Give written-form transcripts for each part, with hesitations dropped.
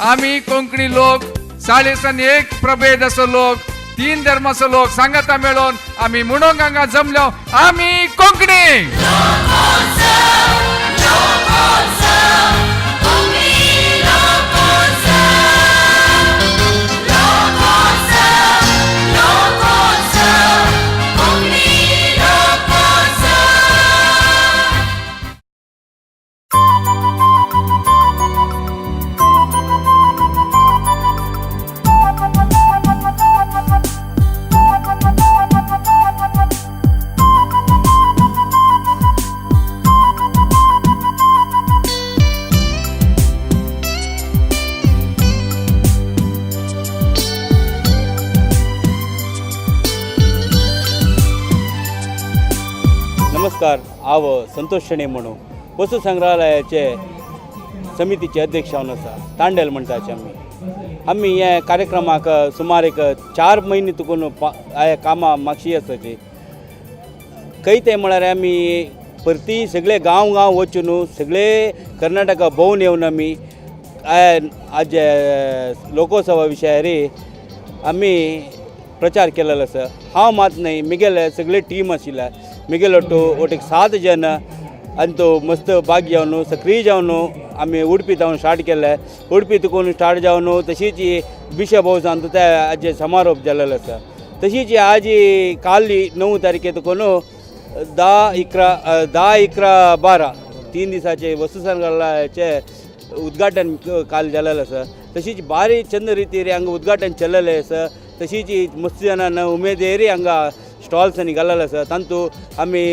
आम्ही कोंकणी लोक 41 प्रभेद असो लोक 3 धर्माचो लोक सांगता मेळून आम्ही म्हणूंक हांगा जमलो आम्ही कोंकणी। नमस्कार, हांव संतोष शेणे म्हणून वस्तू संग्रहालयाचे समितीचे अध्यक्ष हांव आसा तांडेल म्हणटाचे आमी हे कार्यक्रमाक सुमार एक 4 म्हयने तुकून कामां मागशी आसाची खंय ते म्हळ्यार आमी परती सगळे गांव वचून सगळे कर्नाटका भोंवन येवन आमी आज लोकोत्सवा विशयार आमी प्रचार केलेलो आसा। हांव मात न्हय, म्हगेले सगळे टीम आशिल्ले, म्हगेलो एक 7 जन आनी तो मस्त भाग जावन सक्रीय जावन आमी उडपी जावन स्टार्ट केले। उडपी तुकून स्टार्ट जावन तशीच बिशप हावसान ते आज समारोप जाल्लो आसा। तशीच आज काल 9 तारखे तुकून 10-11-12 3 दिसाचे वस्तू संग्रहालयाचे उद्घाटन काल जाल्लें आसा। तशीच बारी चंद रितीर हांगा उद्घाटन चल्लेलें आसा। तशीच मस्त जाणां उमेदेरी हांगा स्टॉल्स आनी घाल्लेले आसा। तातूंत आमी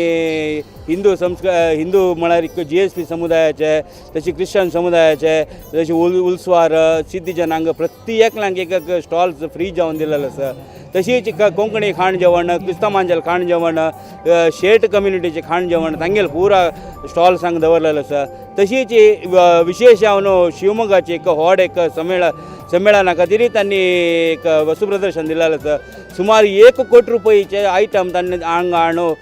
हिंदू म्हळ्यार GSP समुदायाचे, तशी क्रिश्चन समुदायाचे, तशी उल्सवार सिद्धी हांगा प्रत्येकांक एक स्टॉल्स फ्री जावन दिलेले आसा। तशीच कोंकणी खाण जेवण, क्रिस्तांवांचें खाण जेवण, शेट कम्युनिटीचें खाण जेवण तांगेले पुरा स्टॉल्स हांगा दवरलेले आसा। तशीच विशेश हांव शिवमोगाचें एक व्हड एक संमेलना खातीर तांणी एक वस्तू प्रदर्शन दिलेलें आसा। सुमार 1 कोटी रुपयाचे आयटम तांणी हांगा हाडून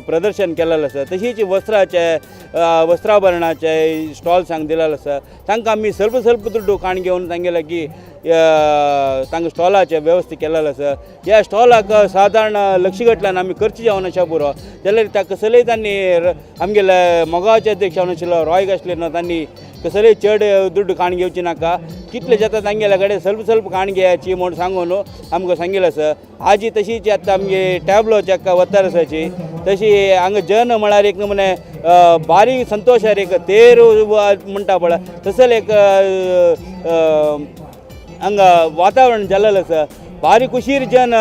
प्रदर्शन केलेलें आसा। तशीच वस्त्राभरणाचे स्टॉल्स हांगा दिलेले आसा। तांकां आमी स्वल्प दुड्डू खाण घेवन तांगे लागीं तांकां स्टॉलाचे वेवस्था केलेले आसा। ह्या स्टॉलाक सादारण लक्षगटल्यान आमी खर्च जावन आसा पुरो जाल्यार ताका कसलेय तांणी आमगेले मोगांवचे अध्यक्ष आशिल्लो रॉय गासलेनो तांणी कसलेय चड दुड्ड खाण घेवची नाका, कितले जाता तांगेल्या कडेन स्वल्प खाण घेवची म्हूण सांगून आमकां सांगिल्लें आसा। आज तशीच आतां आमगे टॅब्लोची वतार आसाची तशी हांगा जन म्हळ्यार एक नमुने बारीक संतोशार एक तेर म्हणटा पळय तसले एक हांगा वातावरण जाल्लेलें आसा। बारी खुशीर जन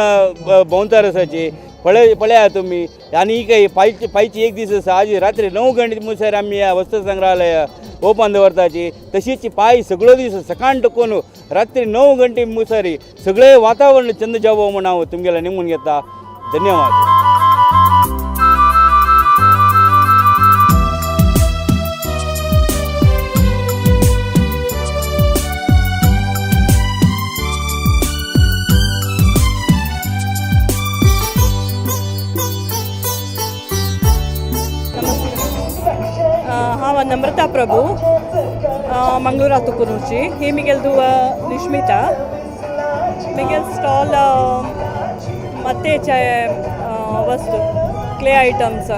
भोंवतार आसाची पळया तुमी। आनी काही पायची एक दीस आसा, आज रात्री 9 घंटे मुसार आमी ह्या वस्तू संग्रहालय ओपन दवरताची। तशीच पाय सगळो दीस सकाळ टकून रात्री 9 घंटे मुसारी सगळे वातावरण चंद जावो म्हूण हांव तुमगेला निमून घेता। धन्यवाद। हांव नम्रता प्रभू मंगळूरा तुकुनूची। ही मिगेल निश्मिता मिगेल स्टॉल मत्तेचे वस्तू क्ले आयटम्स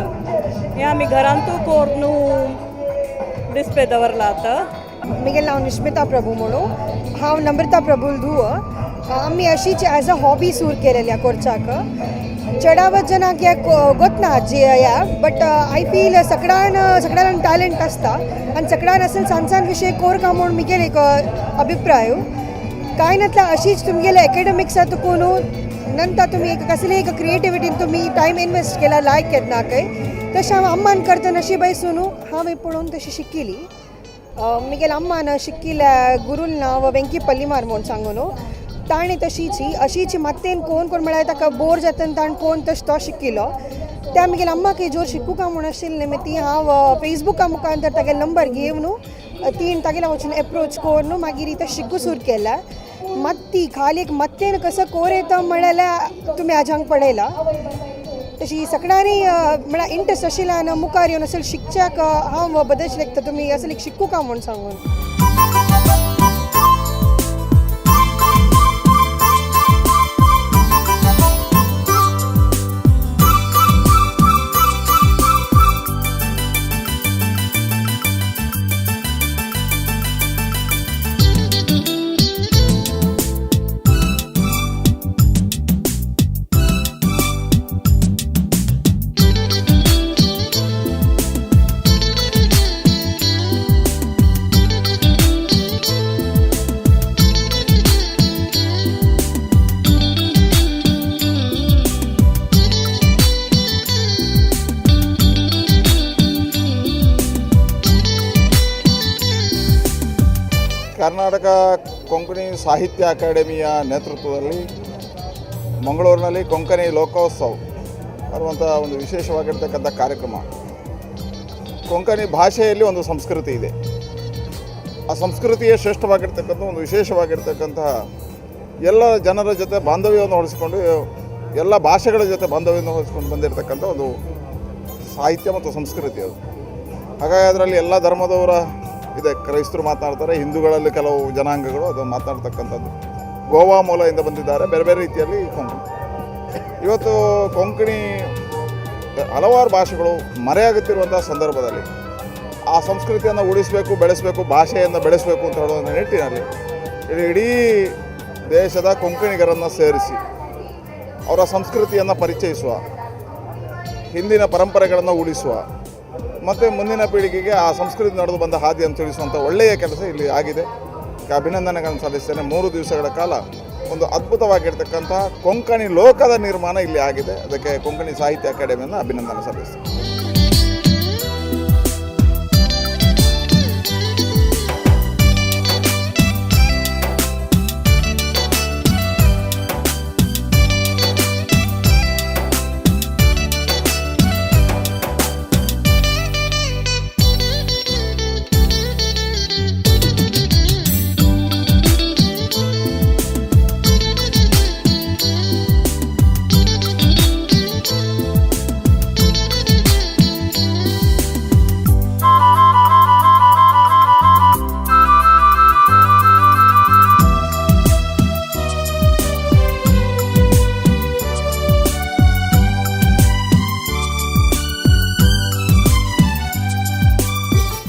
हे आमी घरांतू कोरून डिस्प्ले दवरला आता। मिगेल नांव निश्मिता प्रभू म्हणून हांव नम्रता प्रभू धुव। आमी अशीच एज अ हॉबी सूर केलेल्या करच्याक चडावत जनाक एक गोतना जे या बट आय फील सगळ्यांक टॅलेंट आसता आनी सगळ्यांक असेल सांसान विशय कोरका म्हणून मिगेल एक अभिप्राय कांय नातला। अशीच तुमगेले एकेडमिक्सा तुकून नंतर तुम्ही एक कसले एक क्रिएटिविटीन तुम्ही टायम इन्वेस्ट केला लायक केन्ना खंय तशें हांव अम्मान करता नशिबायसून हांव पळोवन तशी शिकिली। मिगेल अम्मान शिकिल्ल्या गुरूल नांव वेंकी पल्लीमार म्हणून सांगून ताणें अशीच मत्तेन कोण म्हळ्यार ताका बोर जाता ताणें कोण तशें तो शिकिल्लो त्या मिगेल अम्माक जोर शिकूंक म्हूण आशिल्लें मागीर ती हांव फेसबुका मुखांतर तागेलो नंबर घेवन तीन तागेल्या वचून एप्रोच करून मागीर इथं शिकू सुरू केला। मत्ती खाली एक मत्तेन कसं कोर येता म्हळ्यार तुम्ही आज हांग पळयला तशी सगळ्यांनी म्हळ्यार इंट्रस्ट आशिल्ल्यान मुखार येवन असेल शिकच्याक हांव बदल शिकता तुम्ही असेल शिकूंक म्हूण सांगून। ಕರ್ನಾಟಕ ಕೊಂಕಣಿ ಸಾಹಿತ್ಯ ಅಕಾಡೆಮಿಯ ನೇತೃತ್ವದಲ್ಲಿ ಮಂಗಳೂರಿನಲ್ಲಿ ಕೊಂಕಣಿ ಲೋಕೋತ್ಸವ ಅನ್ನುವಂಥ ಒಂದು ವಿಶೇಷವಾಗಿರ್ತಕ್ಕಂಥ ಕಾರ್ಯಕ್ರಮ. ಕೊಂಕಣಿ ಭಾಷೆಯಲ್ಲಿ ಒಂದು ಸಂಸ್ಕೃತಿ ಇದೆ. ಆ ಸಂಸ್ಕೃತಿಯೇ ಶ್ರೇಷ್ಠವಾಗಿರ್ತಕ್ಕಂಥ ಒಂದು ವಿಶೇಷವಾಗಿರ್ತಕ್ಕಂತಹ ಎಲ್ಲ ಜನರ ಜೊತೆ ಬಾಂಧವ್ಯವನ್ನು ಹೊಲಿಸಿಕೊಂಡು, ಎಲ್ಲ ಭಾಷೆಗಳ ಜೊತೆ ಬಾಂಧವ್ಯವನ್ನು ಹೊಲಿಸ್ಕೊಂಡು ಬಂದಿರತಕ್ಕಂಥ ಒಂದು ಸಾಹಿತ್ಯ ಮತ್ತು ಸಂಸ್ಕೃತಿ ಅದು. ಹಾಗಾಗಿ ಅದರಲ್ಲಿ ಎಲ್ಲ ಧರ್ಮದವರ ಇದೆ. ಕ್ರೈಸ್ತರು ಮಾತನಾಡ್ತಾರೆ, ಹಿಂದೂಗಳಲ್ಲಿ ಕೆಲವು ಜನಾಂಗಗಳು ಅದು ಮಾತನಾಡ್ತಕ್ಕಂಥದ್ದು. ಗೋವಾ ಮೂಲದಿಂದ ಬಂದಿದ್ದಾರೆ, ಬೇರೆ ಬೇರೆ ರೀತಿಯಲ್ಲಿ ಕೊಂಕಣಿ. ಇವತ್ತು ಕೊಂಕಣಿ ಹಲವಾರು ಭಾಷೆಗಳು ಮರೆಯಾಗುತ್ತಿರುವಂಥ ಸಂದರ್ಭದಲ್ಲಿ ಆ ಸಂಸ್ಕೃತಿಯನ್ನು ಉಳಿಸಬೇಕು, ಬೆಳೆಸಬೇಕು, ಭಾಷೆಯನ್ನು ಬೆಳೆಸಬೇಕು ಅಂತ ಹೇಳುವ ನಿಟ್ಟಿನಲ್ಲಿ ಇಡೀ ದೇಶದ ಕೊಂಕಣಿಗರನ್ನು ಸೇರಿಸಿ ಅವರ ಸಂಸ್ಕೃತಿಯನ್ನು ಪರಿಚಯಿಸುವ, ಹಿಂದಿನ ಪರಂಪರೆಗಳನ್ನು ಉಳಿಸುವ ಮತ್ತು ಮುಂದಿನ ಪೀಳಿಗೆಗೆ ಆ ಸಂಸ್ಕೃತಿ ನಡೆದು ಬಂದ ಹಾದಿಯನ್ನು ತಿಳಿಸುವಂಥ ಒಳ್ಳೆಯ ಕೆಲಸ ಇಲ್ಲಿ ಆಗಿದೆ. ಅಭಿನಂದನೆಗಳನ್ನು ಸಲ್ಲಿಸ್ತೇನೆ. 3 ದಿವಸಗಳ ಕಾಲ ಒಂದು ಅದ್ಭುತವಾಗಿರ್ತಕ್ಕಂಥ ಕೊಂಕಣಿ ಲೋಕದ ನಿರ್ಮಾಣ ಇಲ್ಲಿ ಆಗಿದೆ. ಅದಕ್ಕೆ ಕೊಂಕಣಿ ಸಾಹಿತ್ಯ ಅಕಾಡೆಮಿಯನ್ನು ಅಭಿನಂದನೆ ಸಲ್ಲಿಸ್ತೇನೆ.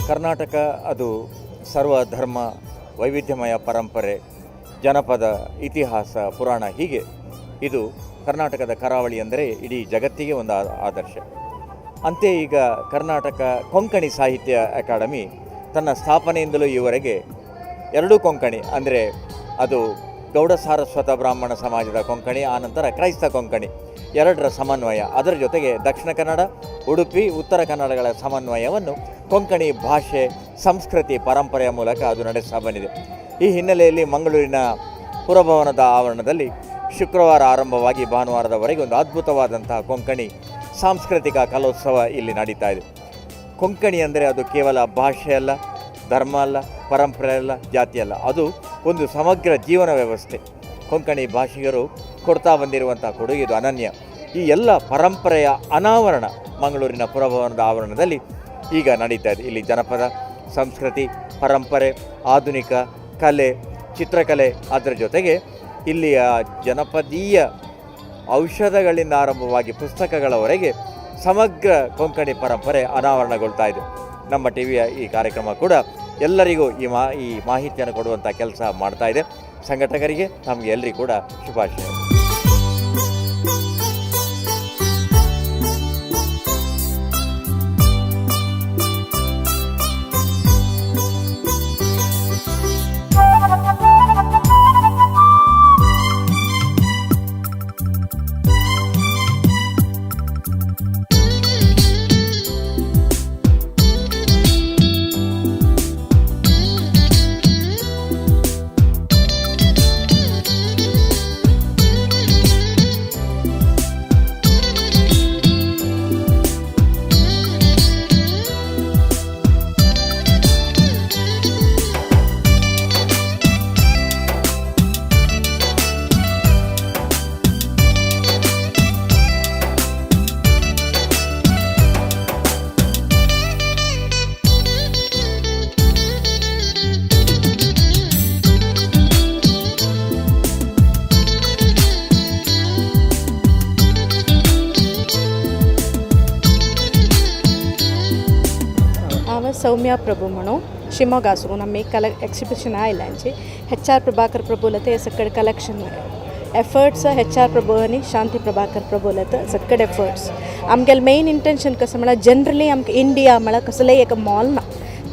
ಕರ್ನಾಟಕ ಅದು ಸರ್ವಧರ್ಮ ವೈವಿಧ್ಯಮಯ ಪರಂಪರೆ, ಜನಪದ, ಇತಿಹಾಸ, ಪುರಾಣ, ಹೀಗೆ ಇದು ಕರ್ನಾಟಕದ ಕರಾವಳಿ ಅಂದರೆ ಇಡೀ ಜಗತ್ತಿಗೆ ಒಂದು ಆದರ್ಶ. ಅಂತೆಯೇ ಈಗ ಕರ್ನಾಟಕ ಕೊಂಕಣಿ ಸಾಹಿತ್ಯ ಅಕಾಡೆಮಿ ತನ್ನ ಸ್ಥಾಪನೆಯಿಂದಲೂ ಈವರೆಗೆ 2 ಕೊಂಕಣಿ ಅಂದರೆ ಅದು ಗೌಡ ಸಾರಸ್ವತ ಬ್ರಾಹ್ಮಣ ಸಮಾಜದ ಕೊಂಕಣಿ, ಆನಂತರ ಕ್ರೈಸ್ತ ಕೊಂಕಣಿ, 2ರ ಸಮನ್ವಯ, ಅದರ ಜೊತೆಗೆ ದಕ್ಷಿಣ ಕನ್ನಡ, ಉಡುಪಿ, ಉತ್ತರ ಕನ್ನಡಗಳ ಸಮನ್ವಯವನ್ನು ಕೊಂಕಣಿ ಭಾಷೆ, ಸಂಸ್ಕೃತಿ, ಪರಂಪರೆಯ ಮೂಲಕ ಅದು ನಡೆಸ್ತಾ ಬಂದಿದೆ. ಈ ಹಿನ್ನೆಲೆಯಲ್ಲಿ ಮಂಗಳೂರಿನ ಪುರಭವನದ ಆವರಣದಲ್ಲಿ ಶುಕ್ರವಾರ ಆರಂಭವಾಗಿ ಭಾನುವಾರದವರೆಗೆ ಒಂದು ಅದ್ಭುತವಾದಂತಹ ಕೊಂಕಣಿ ಸಾಂಸ್ಕೃತಿಕ ಕಲೋತ್ಸವ ಇಲ್ಲಿ ನಡೀತಾ ಇದೆ. ಕೊಂಕಣಿ ಅಂದರೆ ಅದು ಕೇವಲ ಭಾಷೆ ಅಲ್ಲ, ಧರ್ಮ ಅಲ್ಲ, ಪರಂಪರೆ ಅಲ್ಲ, ಜಾತಿ ಅಲ್ಲ, ಅದು ಒಂದು ಸಮಗ್ರ ಜೀವನ ವ್ಯವಸ್ಥೆ. ಕೊಂಕಣಿ ಭಾಷಿಗರು ಕೊಡ್ತಾ ಬಂದಿರುವಂಥ ಕೊಡುಗೆ ಇದು ಅನನ್ಯ. ಈ ಎಲ್ಲ ಪರಂಪರೆಯ ಅನಾವರಣ ಮಂಗಳೂರಿನ ಪುರಭವನದ ಆವರಣದಲ್ಲಿ ಈಗ ನಡೀತಾ ಇದೆ. ಇಲ್ಲಿ ಜನಪದ, ಸಂಸ್ಕೃತಿ, ಪರಂಪರೆ, ಆಧುನಿಕ ಕಲೆ, ಚಿತ್ರಕಲೆ, ಅದರ ಜೊತೆಗೆ ಇಲ್ಲಿಯ ಜನಪದೀಯ ಔಷಧಗಳಿಂದ ಆರಂಭವಾಗಿ ಪುಸ್ತಕಗಳವರೆಗೆ ಸಮಗ್ರ ಕೊಂಕಣಿ ಪರಂಪರೆ ಅನಾವರಣಗೊಳ್ತಾ ಇದೆ. ನಮ್ಮ ಟಿವಿಯ ಈ ಕಾರ್ಯಕ್ರಮ ಕೂಡ ಎಲ್ಲರಿಗೂ ಈ ಮಾಹಿತಿಯನ್ನು ಕೊಡುವಂಥ ಕೆಲಸ ಮಾಡ್ತಾ ಇದೆ. ಸಂಘಟಕರಿಗೆ ನಮಗೆ ಎಲ್ಲರಿಗೂ ಕೂಡ ಶುಭಾಶಯ. सौम्या प्रभू म्हणून शिमोगा आसूं आमी एक्सिबिशन आयलांची HR प्रभाकर प्रभुलते सकड कलेक्शन एफर्ट्स HR प्रभू आनी शांती प्रभाकर प्रभुलते सकड एफर्ट्स आमगेल मेन इंटेंशन कसं म्हणल्यार जनरली आमकां इंडिया म्हणल्यार कसलेंय एक मॉल ना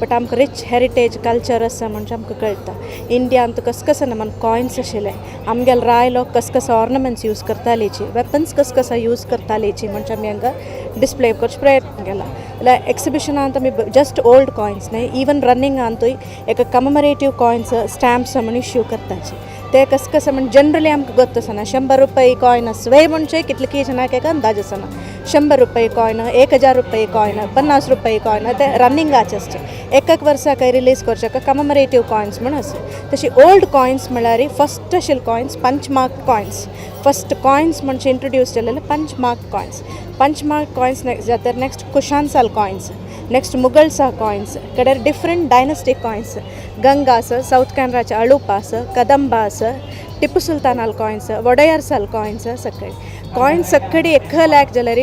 बट आमकां रिच हेरिटेज कल्चर आसा म्हणजे आमकां कळटा. इंडियान कसं नमन कॉयन्स आशिल्ले, आमगेले राय लोक कसं ऑर्नमेंट्स यूज करतालीची, वेपन्स कसं यूज करतालीची म्हणजे आमी हांगा डिस्प्ले करचे प्रयत्न केला. जाल्यार एक्सिबिशनांत आमी जस्ट ओल्ड कॉयन्स न्हय, इवन रनिंगांतूय एक कममेरेटीव कॉयन्स स्टॅम्प्स म्हणून इश्यू करताचे. ते कसं म्हणजे जनरली आमकां गोत आसना. 100 रुपये कॉयन स्वय म्हणजे कितले की जनाक एक अंदाज आसना. 100 रुपये कॉयन, 1000 रुपये कॉयन, 50 रुपये कॉयन ते रनिंगाचे आसचे. एक वर्साक रिलीज करचे कममेरेटीव कॉयन्स म्हण आसा. तशी ओल्ड कॉयन्स म्हळ्यार फस्ट आशिल्ले coins punchmark coins. First coins म्हणजे इंट्रोड्यूस केलेले पंचमार्क कॉयन्स. पंचमार्क कॉयन्स जाल्यार नेक्स्ट कुशांसाल कॉयन्स, नेक्स्ट मुगल्सा कॉयन्स, कडेर डिफरंट डायनेस्टीक कॉयन्स, गंगा आसा, साऊथ कॅनराचे अळूपा आसा, कदंबा आसा, टिपू सुलतानाल कॉयन्स, वोडेयारसाल कॉयन्स सगळे कॉयन्स सगळे एक लायक जाल्यार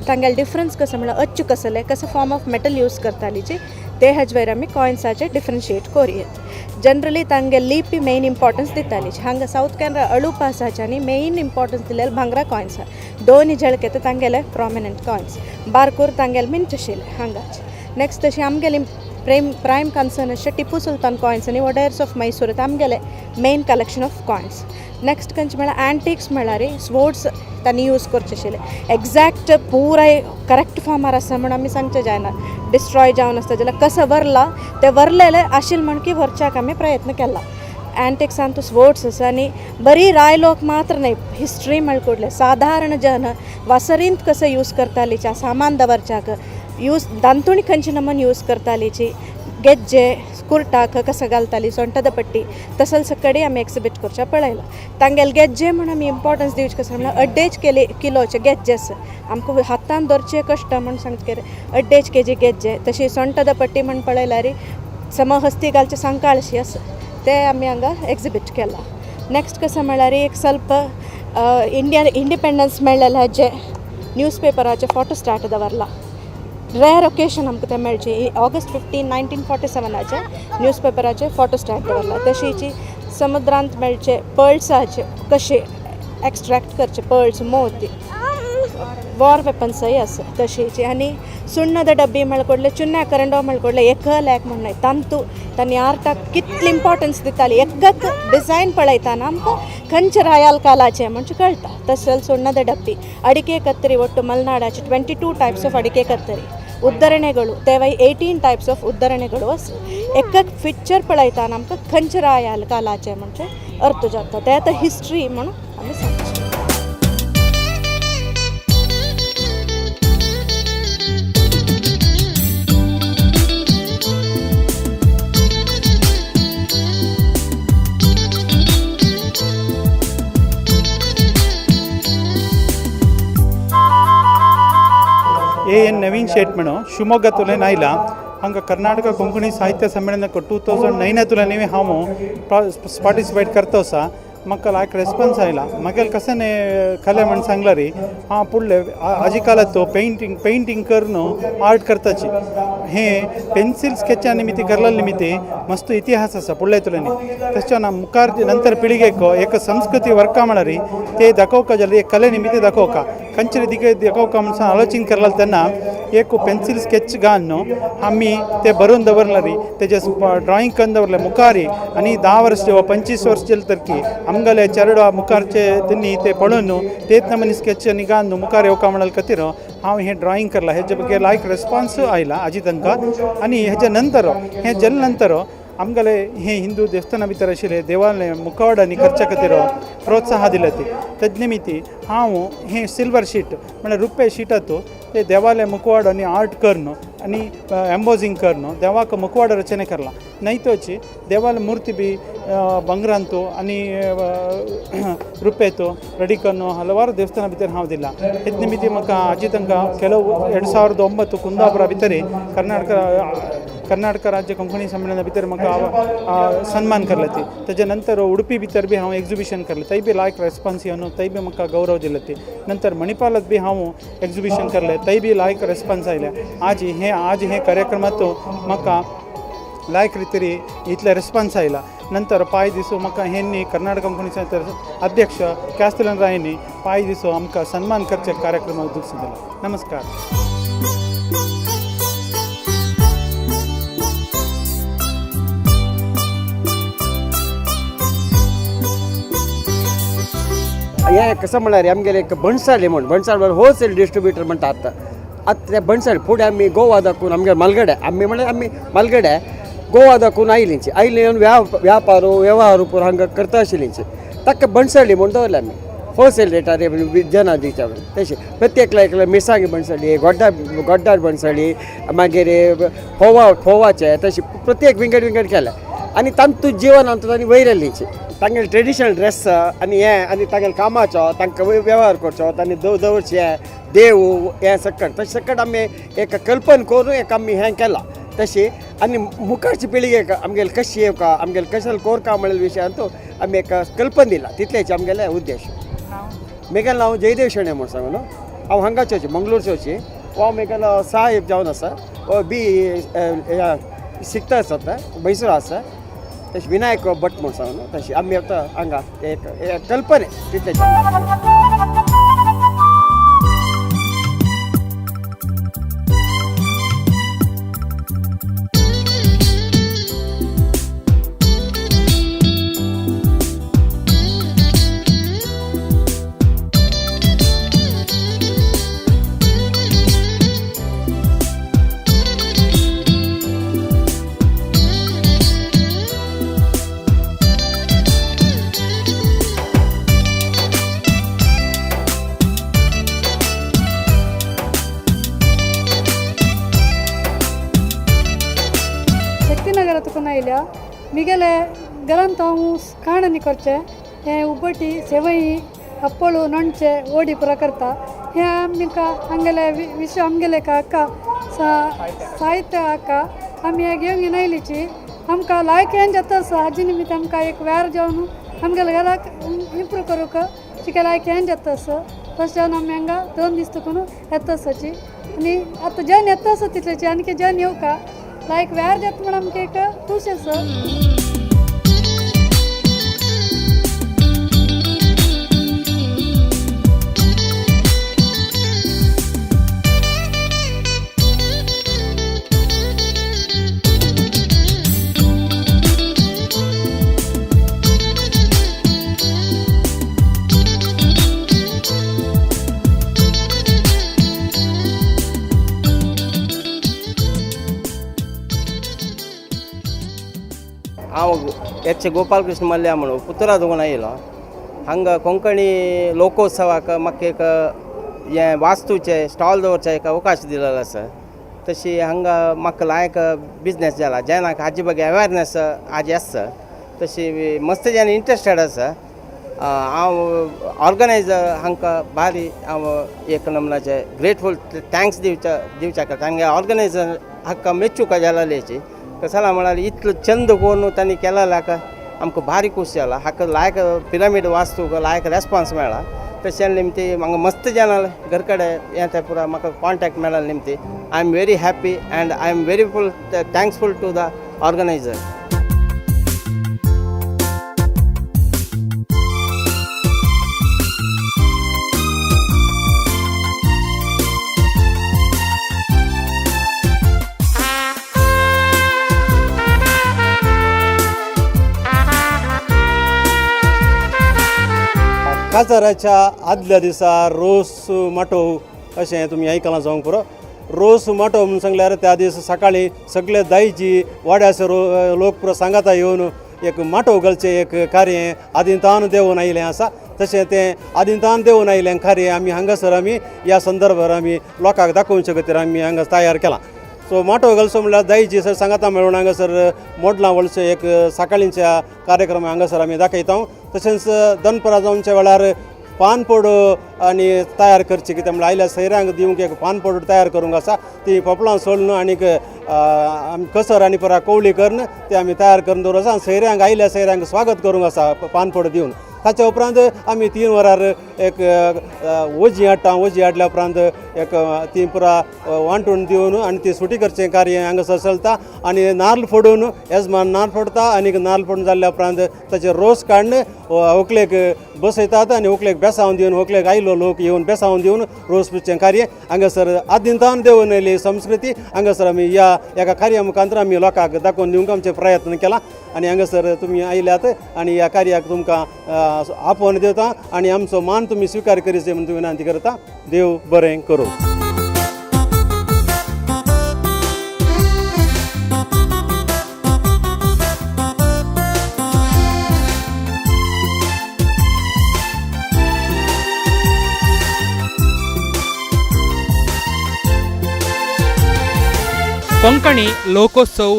तांगेले डिफरन्स कसं म्हणल्यार अच्चू कसले कसं फॉर्म ऑफ मेटल यूज करतालीची ते हेजे वयर आमी कॉयन्साचे डिफरन्शिएट करूयात. जनरली तांगे लिपी मेन इम्पॉर्टन्स दितालीची. हांगा साऊथ कॅनरा अळूपा आसाच्यानी मेन इम्पॉर्टन्स दिलेले भांगरा कॉयन्स आहा. दोन्ही जळके ते तांगेले प्रॉमिनंट कॉयन्स. बारकोर तांगेले मिंट आशिल्ले हांगाचे. नेक्स्ट तशी आमगेली प्रायम कन्सर्न अशें टिपू सुलतान कॉयन्स आनी वोडेयर्स ऑफ मैसूर आमगेले main collection of coins. Next खंयचे म्हळ्यार एंटिक्स म्हळ्यार स्पोर्ट्स तांणी यूज करचे आशिल्ले. एग्जॅक्ट पुराय करेक्ट फॉर्मार आसा म्हणून आमी सांगचे जायना. डिस्ट्रॉय जावन आसता जाल्यार कसं व्हरला ते व्हरलेले आशिल्ले म्हण की व्हरच्याक आमी प्रयत्न केला. एंटिक्सांतू स्पोर्ट्स आसा आनी बरी राय लोक मात्र न्हय, हिस्ट्री म्हळ्ळें साधारण जन वासरींत कसं यूज करतालीच्या सामान दवरच्याक यूज दांतुणी खंयचे नमन यूज करतालीची, गेज्जे कुर्टाक कसं घालताली, सोंटद पट्टी तसल सकडी आमी एक्सिबीट करच्या पळयला. तांगेले गेज्जे म्हण आमी इम्पॉर्टन्स दिवचे कसं म्हळ्यार 1.5 किलोचे गेज्जे आसा. आमकां हातान धरचे कश्ट म्हण सांगता 1.5 kg गेज्जे. तशी सोंटद पट्टी म्हण पळयल्यार समहस्ती घालचे सांकाळशी आसा ते आमी हांगा एक्सिबीट केला. नेक्स्ट कसं म्हळ्यार एक ಸ್ವಲ್ಪ इंडिपेंडन्स मेळ्ळेले हेजे न्यूजपेपराचे फोटो स्टार्ट दवरला. रेअर ओकेशन आमकां ते मेळचे. ऑगस्ट 15, 1947 न्यूजपेपराचे फोटो स्टार्ट दवरला. तशीची समुद्रांत मेळचे पर्ल्साचे कशे एक्स्ट्रॅक्ट करचे पर्ल्स मोती वॉर वेपन्सय आसा तशीची. आनी सुण्णद डब्बी म्हळ्ळ्यार चुन्या करंडो म्हळ्ळ्यार एक लॅक म्हणून तांतू तांणी आर्टाक कितली इम्पॉर्टन्स दिताली. एक डिझायन पळयतना आमकां खंयचे रायाल कालाचे म्हणजे कळटा. तशें सुण्णद डब्बी अडिके कत्तरी ಒಟ್ಟು ಮಲೆನಾಡಾಚೆ 22 ಟೈಪ್ಸ್ ಆಫ್ ಅಡಿಕೆ ಕತ್ತರಿ. ಉದ್ಧರಣೆಗಳು तेव्हा 18 टायप्स ऑफ उद्धरणेಗಳು आसा. एक पिक्चर पळयतना आमकां खंयचे रायाल कालाचे म्हणजे अर्थ जाता. ते आतां हिस्ट्री म्हणून आमी सांगता. AN नवीन शेट म्हणून शिवमोग्गातुल्यान आयला. हांगा कर्नाटका कोंकणी साहित्य संमेलनाक 2009 हांव पार्टिसिपेट करता आसा. म्हाका लायक रेस्पॉन्स आयला. म्हागेले कशें कले म्हण सांगला रे हां फुडले हाजी कालात पेंटिंग करून आर्ट करताची. हे पेन्सिल स्केचा निमित्त करला निमित्त मस्त इतिहास आसा फुडल्या तशें मुखार नंतर पिळगेक एक संस्कृती वर्का म्हळ्यार ते दाखोवका जाल्यार एक कले निमित्त दाखोवका खंयचे दिके दाखोवका म्हणून आलोचन करला तेन्ना एक पेन्सिल स्केच घालून आमी ते बरोवन दवरला रे तेजे ड्रॉइंग करून दवरले मुखारी. आनी 10 वर्स वा 25 वर्स जाले तरकी आमगेले चेडवा मुखारचे त्यांनी ते पळोवन तेच नमनी स्केच घालून मुखार येवका म्हणले खातीर हांव हें ड्रॉइंग करला. हेजे बगे लायक रेस्पॉन्स आयला आजी तांकां. आनी हेजे नंतर हें जाले नंतर आमगेले हे हिंदू देवस्थाना भितर आशिल्ले देवालय मुखवाडांनी करच्या खातीर प्रोत्साह दिले. तेज निमित्त हांव हें सिल्वर शीट म्हळ्यार रुपे शीटात ते देवालय मुखवाडांनी आर्ट करून आनी एम्बोजिंग करून देवाक मुखवाड रचने करला. नैतोची देवाल मूर्ति बी ಬಂಗಾರಂತು आनी रुपेतो रेडी करून हलवाರು देवस्थाना भितर हांव दिला. हेच निमित्त म्हाका आजी तांकां ಕೆಲವು 2009 कुंदापुरा भितर कर्नाटक राज्य कोंकणी संमेलना भितर म्हाका सन्मान करला. तेजे नंतर उडपी भितर बी हांव एक्झिबिशन करलें. थंय बी लायक रेस्पॉन्स येवन थंय बी म्हाका गौरव दिले. नंतर मणिपालात बी हांव एक्झिबिशन करलें. थंय बी लायक रेस्पॉन्स आयले. आज हे कार्यक्रमात म्हाका लायक रितीरी इतले रेस्पॉन्स आयला. नंतर पांय दिसो म्हाका हेंनी कर्नाटक कोंकणी अध्यक्ष कास्तलन रायनी पांय दिसो आमकां सन्मान करचे कार्यक्रमाक दुख दिला. नमस्कार. हे कसं म्हणणार आमगेले एक बणसाडे म्हणून बणसाड होलसेल डिस्ट्रीब्युटर म्हणटा आतां ते बणसाड फुडें आमी गोवा दाखवून आमगे मलगडे आमी म्हळ्यार आमी मलगडे गोवा दाखवून आयलींची आयली व्यापार वेव्हार पूर हांगा करता आशिल्लींची ताका बणसाडी म्हणून दवरले आमी होलसेल रेटार जना दिवच्या तशी प्रत्येक एकल्या मिरसांगी बणसाडी गोड्डार बणसाडी मागीर फोवाचे तशी प्रत्येक विंगड केल्या आनी तांतू जीवन आमचं तांणी वयरलींची तांगे ट्रेडिशनल ड्रेस आनी हें आनी तांगे कामाचो तांकां वेव्हार करचो तांणी दवरचे देव हें सकट तशें सकट आमी एक कल्पन करून एक आमी हें केलां तशी आनी मुखारची पिळगेक आमगेले कशी येवका आमगेले कशें कोरका म्हणल्या विशयांतू आमी एक कल्पन दिला तितलेच आमगेले उद्देश मेगेलें हांव जयदेव शेणे म्हूण सांगू न्हू हांव हांगाचोची मंगळूरचोची हांव मेगेलो साहेब जावन आसा हो शिकता आसा मैसूर आसा तशें विनायक भट म्हूण सांगू न्हू तशी आमी आतां हांगा एक कल्पने तितलेच शक्तिनगर तुका आयल्या मिगेले घरांत हांव काणनी करचे हें उबटी सेवई हप्पळू नणचे ओडी पुरा करता हें आमकां आमगेले विशय आमगेले हाका साहित्य हाका आमी हे घेवन घेवन आयलीची आमकां लायक हें जाता आसा हाजे निमित्त आमकां एक वेळ जावन आमगेले घराक इम्प्रूव करूंक चिके लायक हें जाता आसा तशें जावन आमी हांगा 2 दीस तुकून येता आसाची आनी आतां जन येता आसा तितलेची आनी जन येवका लायक वेळ जाता म्हण आमकां एक खूश आसा हांव एच गोपालकृष्ण मल्ल्या म्हणून पुतुरा दोगून आयलो हांगा कोंकणी लोकोत्सवाक म्हाका एक हें वास्तूचे स्टॉल दवरचे एक अवकाश दिलेलो आसा तशी हांगा म्हाका लायक बिजनेस जाला जेन्ना हाजे बगे अवेरनेस हाजी आसा तशी मस्त जेन्ना इंट्रस्टेड आसा हांव ऑर्गनायझर हांकां भारी हांव एक नमनाचे ग्रेटफूल थँक्स दिवच्या करता तांगे ऑर्गनायझर हाका मेच्चुका जालेची कसाला म्हणाल इतलो चंद करून तांणी केला लायक आमकां भारी खूश जाला हाका लायक पिरामीड वास्तूक लायक रेस्पॉन्स मेळ्ळा तशें निमती म्हाका मस्त जाणां घर कडेन हें तें पुरा म्हाका कॉन्टॅक्ट मेळ्ळा निमती I am very happy and I am very thankful to the organiser काजाराच्या आदल्या दिसा रोस माटोव अशें तुमी आयकलां जावंक पुरो रोस माटोव म्हणून सांगल्यार त्या दीस सकाळीं सगळे दायजी वाड्याचे लोक पुरो सांगाता येवन एक माटोव घालचें एक कार्य आदिंतान देंवन आयलें आसा तशें तें आदिंतान देंवन आयलें कार्य आमी हांगासर आमी ह्या संदर्भार आमी लोकांक दाखोवचे खातीर आमी हांगा तयार केलां सो माटोव घालचो म्हणल्यार दायजी सर सांगाता मेळून हांगासर मोडलां वळचे एक सकाळींच्या कार्यक्रम हांगासर आमी दाखयता तशेंच दनपरा जावनच्या वेळार पानपोड आनी तयार करची कित्याक म्हळ्यार आयल्या सैऱ्यांक दिवंक एक पानपोड तयार करूंक आसा ती पोपलां सोडून आनीक कसर आनी परा कवळी करून ती आमी तयार करून दवरूं आसा आनी सैऱ्यांक आयल्या सैऱ्यांक स्वागत करूंक आसा पानपोड दिवन ताच्या उपरांत आमी 3 वरार एक वजी हाडल्या उपरांत एक ती पुरा वांटून दिवन आनी ती सुटी करचें कार्य हांगासर चलता आनी नाल्ल फोडून येजमान नाल्ल फोडता आनीक नाल्ल फोडून जाल्ल्या उपरांत ताचे रोस काडून व्हंकलेक बसयतात आनी व्हंकलेक बेसावन दिवन व्हंकलेक आयलो लोक येवन बेसावन दिवन रोस पिवचें कार्य हांगासर आदिंतान देंवन येयली संस्कृती हांगासर आमी ह्या एका कार्या मुखांतर आमी लोकांक दाखोवन दिवंक आमचे प्रयत्न केला आनी हांगासर तुमी आयल्यात आनी ह्या कार्याक तुमकां आपोवन देता आणि आमचो मान तुम्ही स्वीकार करीचे म्हणून विनंती करता. देव बरें करूं. कोंकणी लोकोत्सव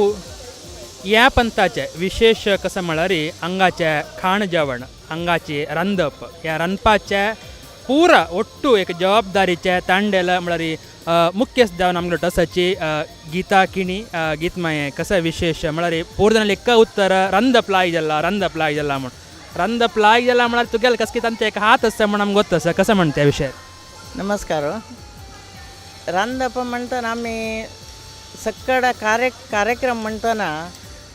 ह्या पंथाचे विशेष कसं म्हळ्यार हांगाचें खाण जेवण, हांगाची रांदप, ह्या रांदपाचे पुरा ಒಟ್ಟು एक जबाबदारीचे तांडेल म्हळ्यार मुख्य जावन आमगे टसाची गीता किणी गीत माये कसं विशेष म्हळ्यार पूर्ण एक उत्तर रांदप लाय जाला म्हण रांदप लाय जाला म्हळ्यार तुगेले कसं तांचे एक हात आसता म्हण आमकां गोत आसा कसं म्हण त्या विशय. नमस्कार. रांदप म्हणटना आमी सक्कड कार्यक्रम म्हणटना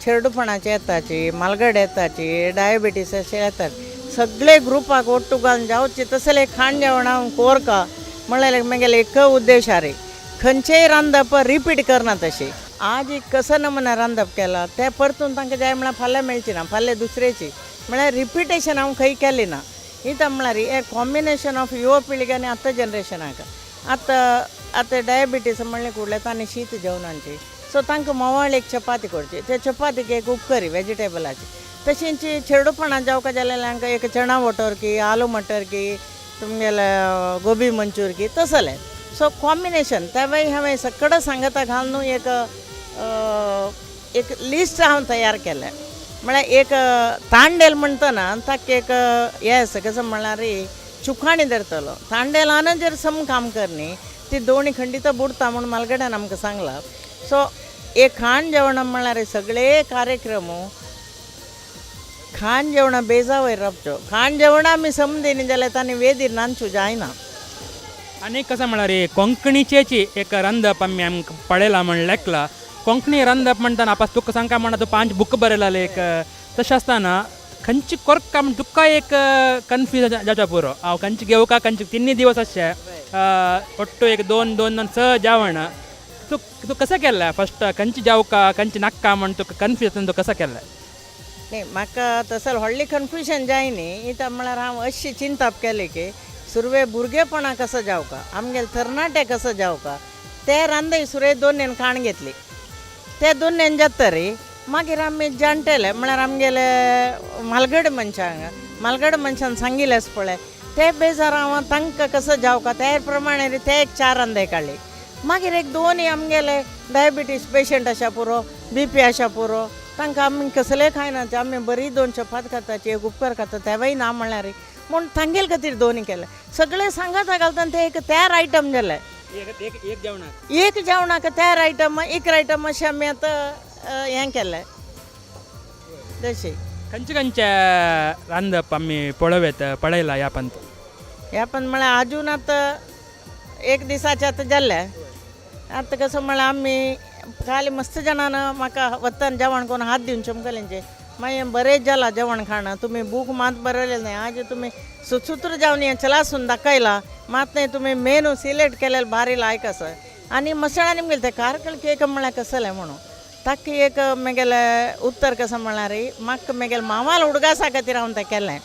चेडूपणाचे येताची, मालगड येताची, डायबिटीस अशे येतात. सगळे ग्रुपाक ಒಟ್ಟು घालून जावचे तसले खाण जेवण हांव कोरका म्हळ्यार म्हगेले एक उद्देश रे खंयचेय रांदप रिपीट करना तशें. आज एक कसं नमुना रांदप केला ते परतून तांकां जाय म्हळ्यार फाल्यां मेळची ना, फाल्यां दुसरेची म्हळ्यार रिपिटेशन हांव खंय केली ना. इता म्हळ्यार हे कॉम्बिनेशन ऑफ युवा पिळगी आनी आतां जनरेशनाक आतां डायबिटीस म्हणलें कुडलें तांणी शीत जेवणांची, सो तांकां मोवाळ एक चपाती करची, ते चपातीक एक उपकरी वेजिटेबलाची. तशींच चेडूपणां जावका जाल्यार हांकां एक चणा बटर की, आलू मटर की, तुमगेले गोबी मंचूर की तसलें. सो कॉम्बिनेशन त्या वेळी हांवें सगळं सांगता घालून एक लिस्ट हांव तयार केलें. म्हळ्यार एक तांडेल म्हणटना ताका एक हें आसा कसं म्हळ्यार चुकाणी धरतलो. तांडेलान जर सम काम करनी ती दोणी खंडीत बुडता म्हणून मालगड्यान आमकां सांगलां. सो एक खाण जेवण म्हळ्यार सगळे कार्यक्रम खाण जेवणां बेजा वयर रावच्यो. खाण जेवणां आमी समदिनी जाल्यार तांणी वेदीर नांदच्यो जायना. आनी कसं म्हळ्यार कोंकणीचेची एक रांदप आमकां पळयला म्हण लेखला. कोंकणी रांदप म्हणटाना आपास तुका सांगता म्हणा तूं 5 बुक बरयला एक तशें आसतना खंयची कोरका म्हण तुका एक कन्फ्यूज जावचो पुरो. हांव खंयची घेवका खंयची 3 दिवस अशें ಒಟ್ಟು एक 2 स जेवण तूं कसं केलें फस्ट खंयची जेवका खंयची नाका म्हण तुका कन्फ्यूजन तूं कसं केलें. न्ही म्हाका तसलें व्हडलें कन्फ्युजन जाय न्ही. इता म्हळ्यार हांव अशी चिंताप केली की सुरवे भुरगेपणां कसं जावका, आमगेले तरणाटे कसं जावका ते रांदय सुरय 2 खाण घेतली. ते 2 जातरी मागीर आमी जाणटेले म्हळ्यार आमगेले मालगड मनशान सांगिल्लें पळय ते बेजार हांव तांकां कसं जावका त्या प्रमाणे ते एक 4 रांदय काडली. मागीर एक 2 आमगेले डायबिटीस पेशंट आसा पुरो, BP आसा पुरो, तांकां आमी कसलें खायना आमी बरी 2 चपात खाताची, एक उपकार खाता तेवूय ना म्हळ्यार म्हूण तांगेले खातीर 2 केले. सगळे सांगात घालतना ते एक तयार आयटम जाले. एक जेवणाक तयार आयटम एक आयटम अशें आमी आतां हें केलें तशें. खंयचे रांदप आमी पळयला ह्या पंत म्हळ्यार आजून आतां एक दिसाचें आतां जाल्लें. आतां कसं म्हळ्यार आमी खाली मस्त जाणान म्हाका वतान जेवण करून हात दिवन चमकलेंचे मागीर बरेंच जालां जेवण खाणं. तुमी बूक मात बरयलें न्ही आज तुमी सुसूत्र जावन हें चलासून दाखयला मात न्ही तुमी मेनू सिलेक्ट केलें भारी लायक आसा. आनी मसळांनी गेले ते कारकळ केक म्हळ्यार कसलें म्हणून ताका एक म्हगेले उत्तर कसं म्हळ्यार म्हाका म्हगेले मावाल उडगासा खातीर हांव तें केलें.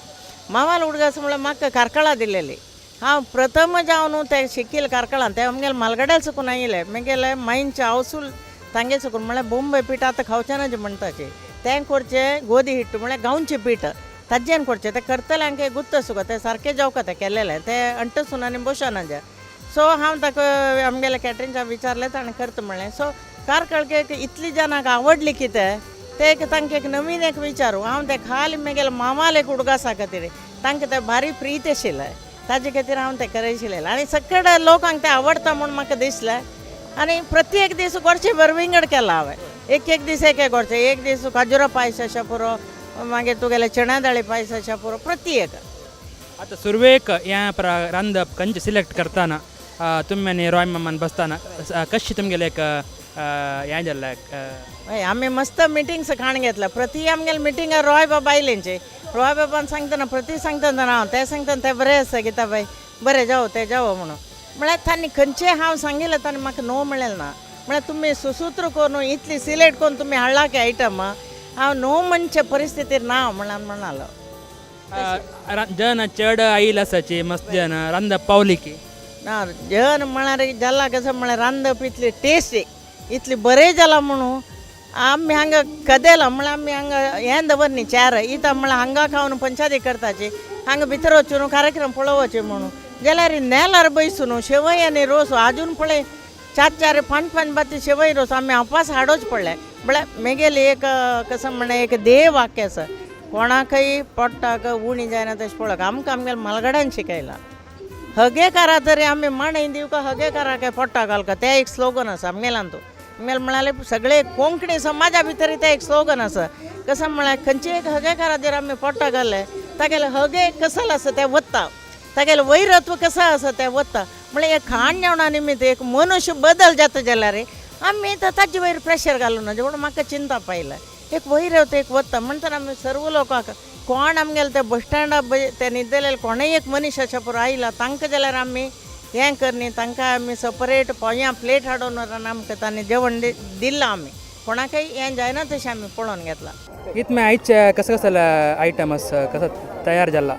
मावाल उडगास म्हळ्यार म्हाका कारकळां दिलेली. हांव प्रथम जावन ते शिकिल्लें कारकळां ते आमगेले मालगड्याल चुकून आयिल्ले म्हगेले मायनचे हावसूल तांगे चुकून म्हळ्यार बोंबे पीठ आतां खावचें ना म्हणटाचे तें करचें गोदी हिट्ट म्हळ्यार गांवचें पीठ ताजेन करचें ते करतल्यांक गुत्त सुका ते सारकें जावका तें केल्लेलें ते अंटसून आनी बसना जे. सो हांव ताका आमगेल्या कॅटरिंगाक विचारलें ताणें करता म्हणलें. सो कारकळ केक इतली जाणांक आवडली कितें ते तांकां एक नवीन एक विचारूं हांव ते खाली म्हगेले मामाल एक उडगासा खातीर तांकां तें भारी प्रीत आशिल्लें ताजे खातीर हांव तें करयशिल्लें आनी सगळे लोकांक तें आवडटा म्हूण म्हाका दिसलें. आनी प्रत्येक दीस गोडशें भर विंगड केला हांवें. एक दीस एक गोडशें एक दीस काजुरा पायस आसा पुरो मागीर तुगेले चण्या दाळी पायस आसा पुरो प्रत्येक. आतां सुरवेक हें रांदप खंयचें सिलेक्ट करतना तुमी आनी रॉय मामान बसतना कशी तुमगेले एक हें जाल्लें हय आमी मस्त मिटींग्स खाण घेतला. प्रती आमगेले मिटींगार रॉय बाबा आयलेंचे रॉय बाबान सांगतना प्रती सांगतना हांव ते सांगतना तें बरें आसा गीता बाई बरें जावं तें जावं म्हणून. म्हळ्यार तांणी खंयचें हांव सांगिल्लें तांणी म्हाका नो म्हणलें ना. म्हळ्यार तुमी सुसूत्र करून इतली सिलेक्ट करून तुमी हाडला की आयटम हांव नो म्हणचे परिस्थितीर ना म्हणून म्हणालो. जन चढ आईल असाचे मस्त जन रंद पावली की ना जेवण म्हणारे ज्याला कसं म्हणा रांदप इथली टेस्ट आहे इथली बरे जाला म्हणून आम्ही हांगा कदेला म्हणून आम्ही हांगा येंद बरनी चार इथं म्हणा हांगा खाऊन पंचायती करताचे हांगा भितर वचून कार्यक्रम पळोवचे म्हणून जाल्यार नेलार बैसून शेवई आनी रोस अजून पळय 4-4 5-5 बाती शेवई रोस आम्ही अपास हाडोच पडले म्हळ्यार मेगेली एक कसं म्हणा एक देह वाक्य आसा कोणाकय पोट्टाक उणी जायना तशें पळोवक आमगेल्या मलगड्यान शिकयला हगे करा तरी आम्ही मांडय दिवका हगे करा काय पोट्टा घालका ते एक स्लोगन आसा आमगेल्यान तो आमगेले म्हणाले सगळे कोंकणी समाजा भितर ते एक स्लोगन आसा कसं म्हळ्यार खंयचे एक हगे करा जर आमी पोट्टा घालले तागेले हगे कसल आसा ते वत्ता तागेले वैरत्व कसं आसा ते वत्ता म्हळ्यार एक खाण जेवणा निमित्त एक मनुष्य बदल जाता जाल्यार आमी ताजे वयर प्रेशर घालूं ना जेवण म्हाका चिंता पायला एक वैरत्व एक वत्ता म्हणटा आमी सर्व लोकांक कोण आमगेले ते बस स्टँडा ते न्हिदलेले कोणय एक मनीस अशा पुरो आयला तांकां जाल्यार आमी हें करनी तांकां आमी सपरेट पोंया प्लेट हाडून आमकां तांणी जेवण दिलां आमी कोणाकय हें जायना तशें आमी पळोवन घेतलां इतमे आयचे कसं कसं आयटम्स कसं तयार जाला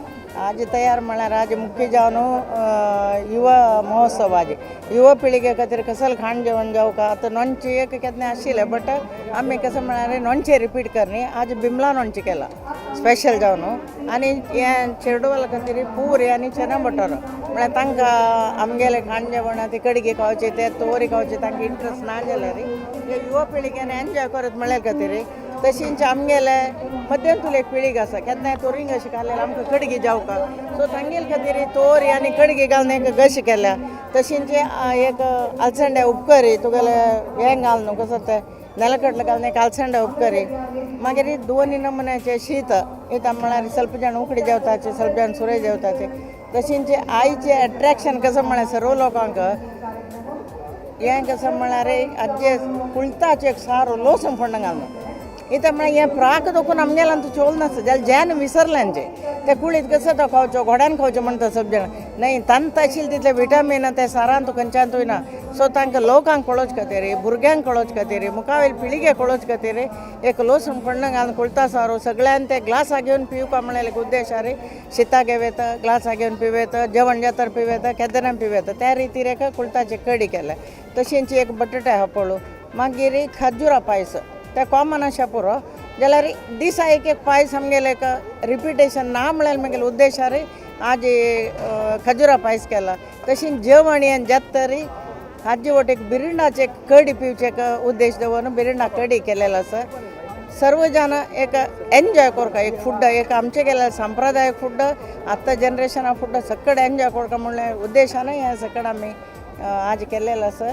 आज तयार म्हळ्यार आज मुख्य जावन युवा महोत्सव आज युवा पिळगे खातीर कसल खाण जेवण जावं आतां नॉनची एक केन्ना आशिल्लें बट आमी कसं म्हळ्यार नॉनचे रिपीट करनी आज बिमला नॉनची केला स्पेशल जावन आनी हें चेडवाला खातीर पुरी आनी चना बटर म्हळ्यार तांकां आमगेलें खाण जेवण ती कडगे खावचें ते तोरी खावचें तांकां इंट्रस्ट ना जाल्यार युवा पिळग्यान एन्जॉय करत म्हळ्यार खातीर तशींच आमगेले मध्यंतूल एक पिळीग आसा केन्नाय तोरींग अशी घालल्यार आमकां कडगी जावका सो तांगेले खातीर तोरी आनी कडगी घालून एक गश केल्या तशींच एक आलसंडे उपकरी तुगेले हें घाल न्हू कसं ते नेलकटले घालून एक आलसंडे उपकरी मागीर दोनी नमुन्याचे शीत इता म्हळ्यार ಸ್ವಲ್ಪ जाण उकडी जेवताचे ಸ್ವಲ್ಪ जाण सुरय जेवताचे तशींच आयचे अट्रॅक्शन कसं म्हळ्यार सर्व लोकांक हें कसं म्हळ्यार अज्जे कुळताचे एक सारो लोसम फोंड घालून इथं म्हळ्यार हें प्राक देखून आमगेल्यान तूं चोल नासता जाल्यार जेन विसरल्यांचे ते कुळीत कसं तो खावचो घोड्यान खावचो म्हणटा सब जाण न्हय तांत आशिल्ले तितले विटामीन ते सारान तूं खंयच्यान तुयना सो तांकां लोकांक कळोवचे खातीर भुरग्यांक कळोवचे खातीर मुखावेल पिळगे कळोवचे खातीर एक लोसून फोण्ण घालून कुळता सारो सगळ्यान ते ग्लासा घेवन पिवपा म्हळ्यार एक उद्देशार शिता घेवेत ग्लासा घेवन पिवेत जेवण जातर पिवेत केदरान पिवेत त्या रितीर एक कुळताची कडी केल्या तशींच एक बटाटे आहा पळो मागीर खजुरा पायस ते कॉमन अशा पुरो जाल्यार दिसा एक पायस आमगेले एक रिपिटेशन ना म्हळ्यार म्हगेले उद्देशार आज खजुरा पायस केला तशींच जेवण हें जेत तरी हाजे वट एक बिरिंडाचे कडी पिवचे एक उद्देश दवरून बिरिंडा कडी केलेलो आसा सर्व जाण एक एन्जॉय करता एक फूड एक आमचे गेले सांप्रदायिक फूड आत्ता जनरेशना फूड सकड एन्जॉय करता म्हणल्यार उद्देशान हें सकड आमी आज केलेलो आसा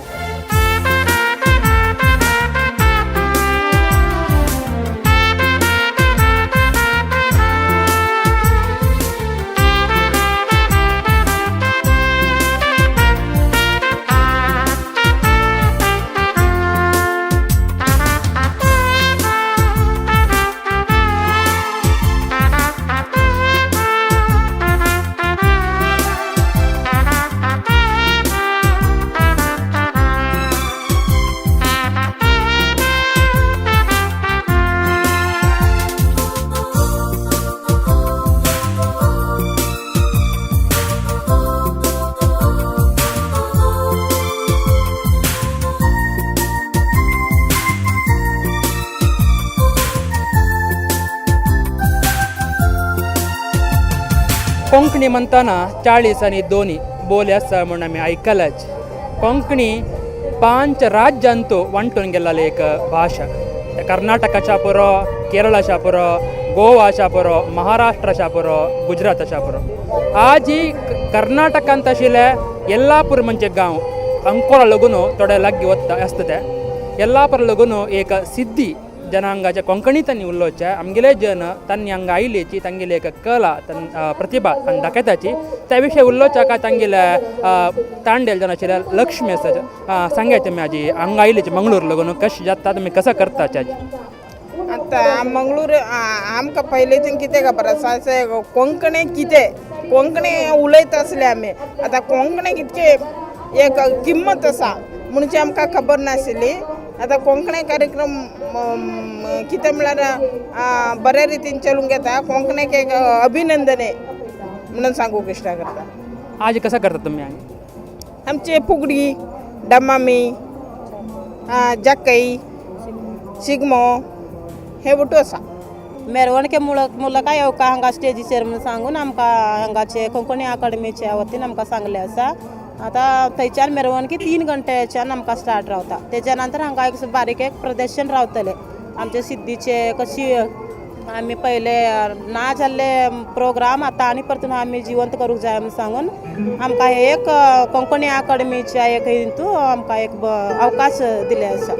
कोंकणी म्हणताना 40 आणि 2 बोली आसा म्हणून आमी आयकलाच कोंकणी 5 राज्यांतू वांटून गेल्ली एक भाशा कर्नाटकाच्या पुरो केरळाच्या पुरो गोवाच्या पुरो महाराष्ट्राच्या पुरो गुजराताच्या पुरो आज ही कर्नाटकांत आशिल्ले येल्लापूर म्हणजे गांव अंकोला लागून थोडे लागीं वता आसता ते येल्लापूर लागून एक सिद्धी जनांगाच्या कोंकणींतनी उलोवचे आमगेले जन तांणी हांगा आयलेची तांगेली एक कला प्रतिभा आनी दाखयताची त्या विशयी उलोवच्या काय तांगेले तांडेल जन आशिल्ले लक्ष्मी आसा सांगायचे मी आजी हांगा आयलेची मंगळूर लागून कशें जाता तुमी कसं करताचे आजी आतां मंगळूर आमकां पयलींच्यान कितें खबर आसा कोंकणी कितें कोंकणी उलयता आसले आमी आतां कोंकणी कितके एक किंमत आसा म्हणचे आमकां खबर नाशिल्ली आता कोंकणी कार्यक्रम कितें म्हळ्यार बऱ्या रितीन चलूंक येता. कोंकणीक एक अभिनंदन आहे म्हणून सांगूक इश्टा करता. आज कसा करता तुम्ही? आमचे फुगडी, डमामी, जाकई, शिगमो हे वटू आसा. मेरवणके मुलका येवका हांगा स्टेजीचेर म्हणून सांगून आमकां हांगाचे कोंकणी अकादमीच्या वतीन आमकां सांगलें आसा. आतां थंयच्यान मेरवणकी 3 घंट्याच्यान आमकां स्टार्ट रावता. तेच्या नंतर हांगा एक बारीक एक प्रदर्शन रावतलें आमचे सिद्धीचे. कशी आमी पयले ना जाल्ले प्रोग्राम आतां आनी परतून आमी जिवंत करूंक जाय म्हणून सांगून आमकां हे एक कोंकणी अकादमीच्या एक हितून आमकां एक अवकाश दिले आसा.